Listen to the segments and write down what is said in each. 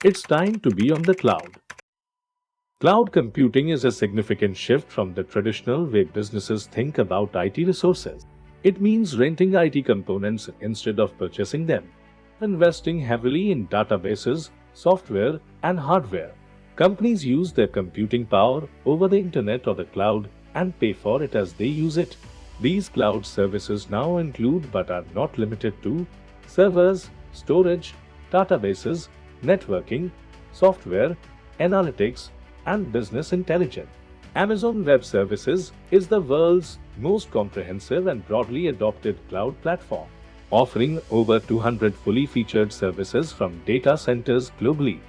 It's time to be on the cloud. Cloud computing is a significant shift from the traditional way businesses think about IT resources. It means renting IT components instead of purchasing them, investing heavily in databases, software, and hardware. Companies use their computing power over the internet or the cloud and pay for it as they use it. These cloud services now include but are not limited to servers, storage, databases, networking, software, analytics, and business intelligence. Amazon Web Services is the world's most comprehensive and broadly adopted cloud platform, offering over 200 fully featured services from data centers globally.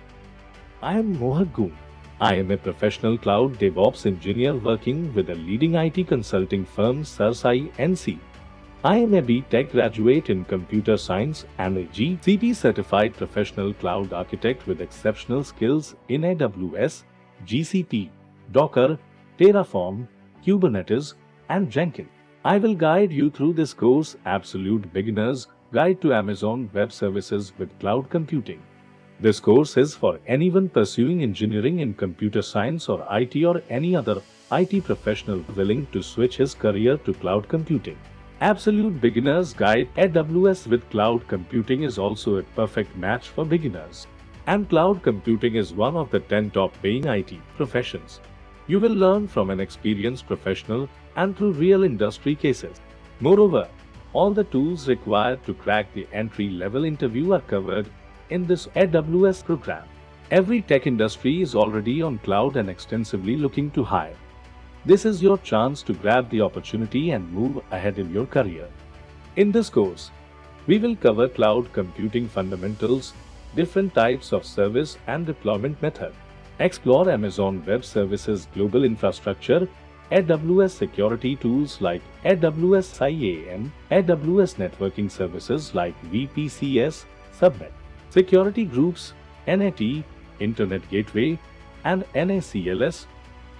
I am Mohak Goon. I am a professional cloud DevOps engineer working with a leading IT consulting firm Sarsai NC. I am a B.Tech graduate in computer science and a GCP certified professional cloud architect with exceptional skills in AWS, GCP, Docker, Terraform, Kubernetes, and Jenkins. I will guide you through this course, Absolute Beginner's Guide to Amazon Web Services with Cloud Computing. This course is for anyone pursuing engineering in computer science or IT or any other IT professional willing to switch his career to cloud computing. Absolute Beginner's Guide AWS with Cloud Computing is also a perfect match for beginners. And cloud computing is one of the 10 top paying IT professions. You will learn from an experienced professional and through real industry cases. Moreover, all the tools required to crack the entry-level interview are covered in this AWS program. Every tech industry is already on cloud and extensively looking to hire. This is your chance to grab the opportunity and move ahead in your career. In this course, we will cover cloud computing fundamentals, different types of service and deployment method. Explore Amazon Web Services global infrastructure, AWS security tools like AWS IAM, AWS networking services like VPCs, Subnet, security groups, NAT, Internet Gateway, and NACLS,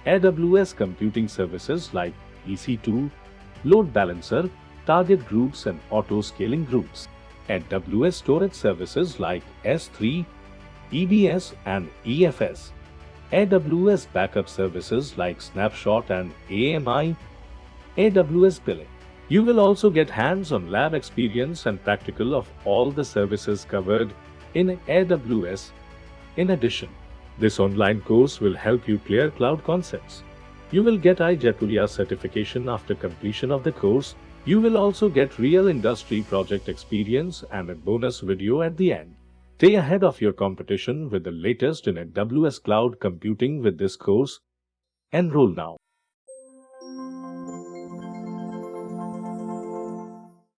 AWS computing services like EC2, Load Balancer, Target Groups and Auto Scaling Groups. AWS storage services like S3, EBS and EFS, AWS backup services like Snapshot and AMI, AWS billing. You will also get hands-on lab experience and practical of all the services covered in AWS. In addition, this online course will help you clear cloud concepts. You will get iJaipuria certification after completion of the course. You will also get real industry project experience and a bonus video at the end. Stay ahead of your competition with the latest in AWS cloud computing with this course. Enroll now.